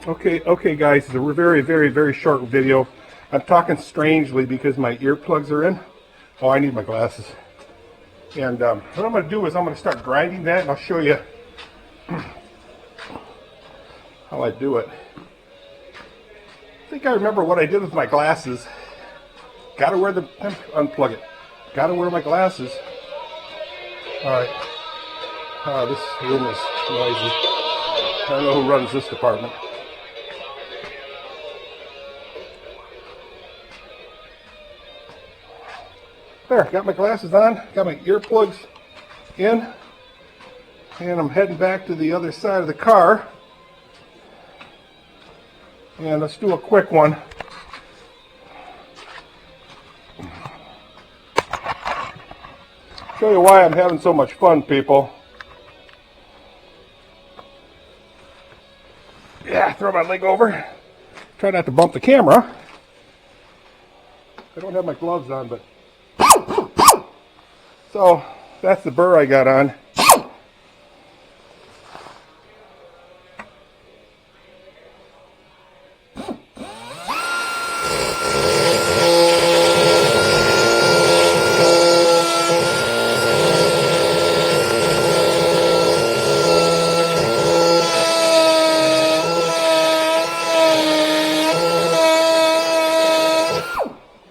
Okay, guys, it's a very short video. I'm talking strangely because my earplugs are in. Oh, I need my glasses. And what I'm going to do is I'm going to start grinding that, and I'll show you how I do it. I think I remember what I did with my glasses. Gotta wear the, unplug it. Gotta wear my glasses. Alright. This room is noisy. I don't know who runs this department. There, got my glasses on, got my earplugs in, and I'm heading back to the other side of the car. And let's do a quick one. Show you why I'm having so much fun, people. Yeah, throw my leg over. Try not to bump the camera. I don't have my gloves on, but... So, that's the burr I got on.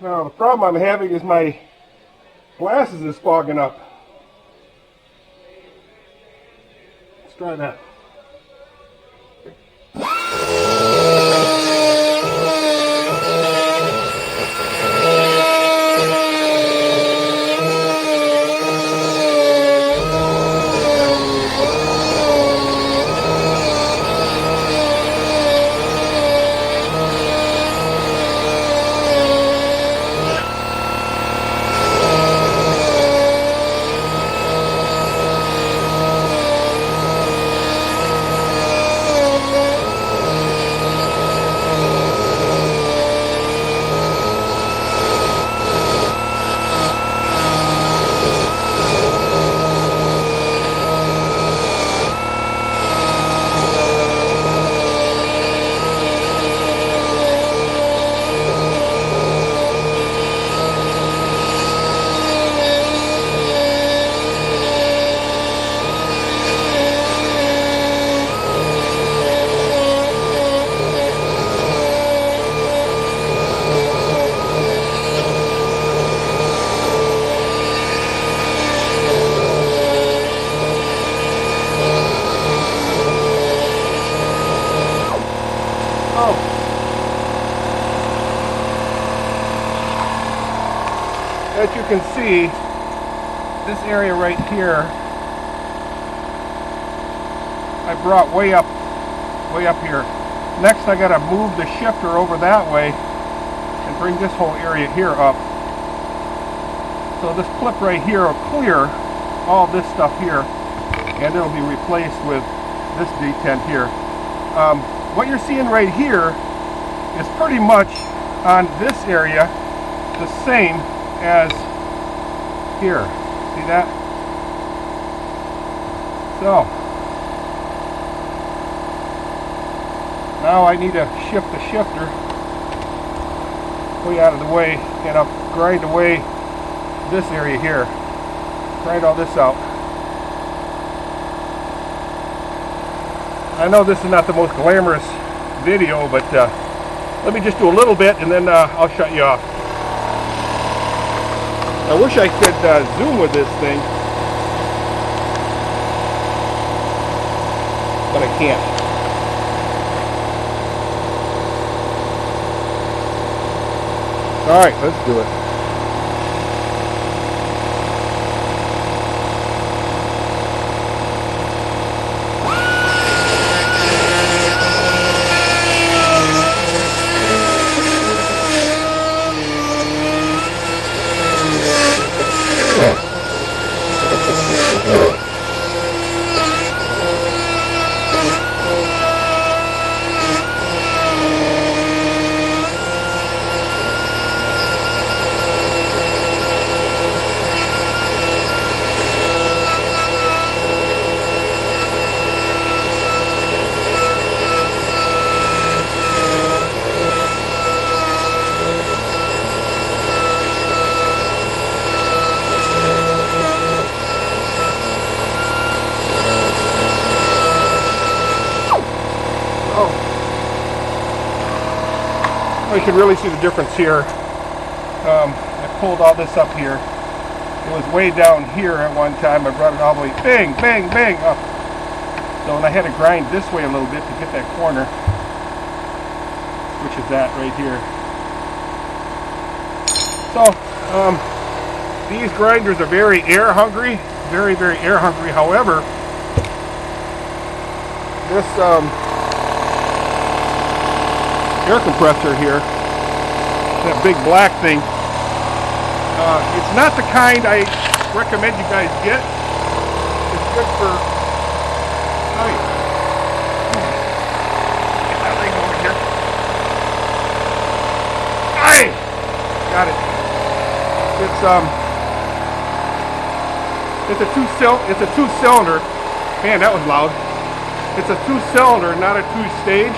Now, the problem I'm having is my glasses is fogging up. Let's try that. As you can see, this area right here, I brought way up here. Next, I got to move the shifter over that way and bring this whole area here up. So this clip right here will clear all this stuff here, and it'll be replaced with this detent here. What you're seeing right here is pretty much on this area the same as here. See that? So now I need to shift the shifter way out of the way, and I'll grind away this area here. Grind all this out. I know this is not the most glamorous video, but let me just do a little bit and then I'll shut you off. I wish I could zoom with this thing, but I can't. Alright, let's do it. Oh, you can really see the difference here. I pulled all this up here. It was way down here at one time. I brought it all the way, bang, bang, bang, up. So, and I had to grind this way a little bit to get that corner, which is that right here. So, these grinders are very air hungry, very, very air hungry. However, this air compressor here, that big black thing, it's not the kind I recommend you guys get. It's good for, get that thing over here. Got it. It's a two-cylinder. Man, that was loud. It's a two-cylinder, not a two-stage.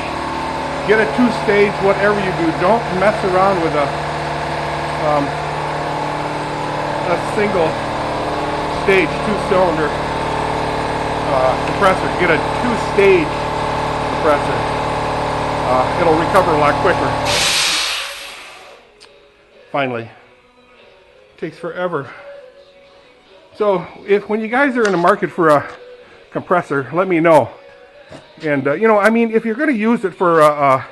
Get a two-stage, whatever you do. Don't mess around with a single stage two-cylinder compressor. Get a two-stage compressor. It'll recover a lot quicker. Finally. Takes forever. So when you guys are in the market for a compressor, let me know. And you know, I mean, if you're going to use it for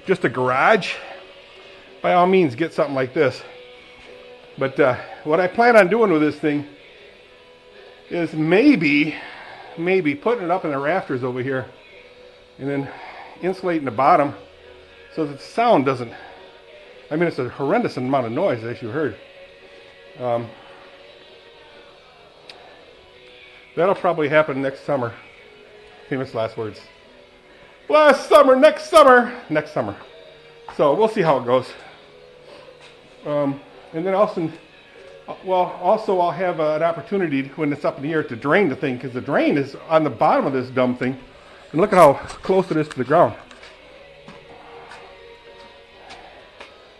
just a garage, by all means get something like this. But what I plan on doing with this thing is maybe putting it up in the rafters over here and then insulating the bottom so that the sound doesn't, I mean, it's a horrendous amount of noise, as you heard. That'll probably happen next summer. Famous last words. Last summer, next summer. So we'll see how it goes. And then also I'll have an opportunity when it's up in the air to drain the thing, because the drain is on the bottom of this dumb thing. And look at how close it is to the ground.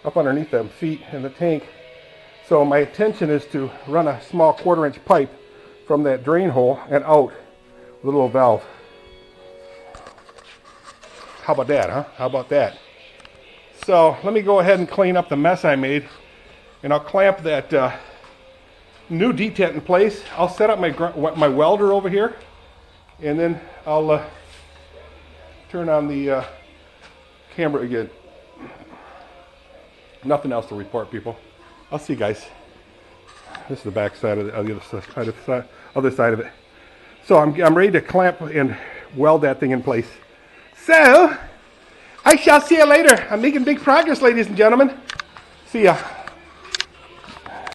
Up underneath them feet in the tank. So my intention is to run a small 1/4-inch pipe from that drain hole and out with a little valve. How about that, huh? How about that? So let me go ahead and clean up the mess I made, and I'll clamp that new detent in place. I'll set up my welder over here, and then I'll turn on the camera again. Nothing else to report, people. I'll see you guys. This is the back side of the other side of it. So I'm ready to clamp and weld that thing in place. So I shall see you later. I'm making big progress, ladies and gentlemen. See ya.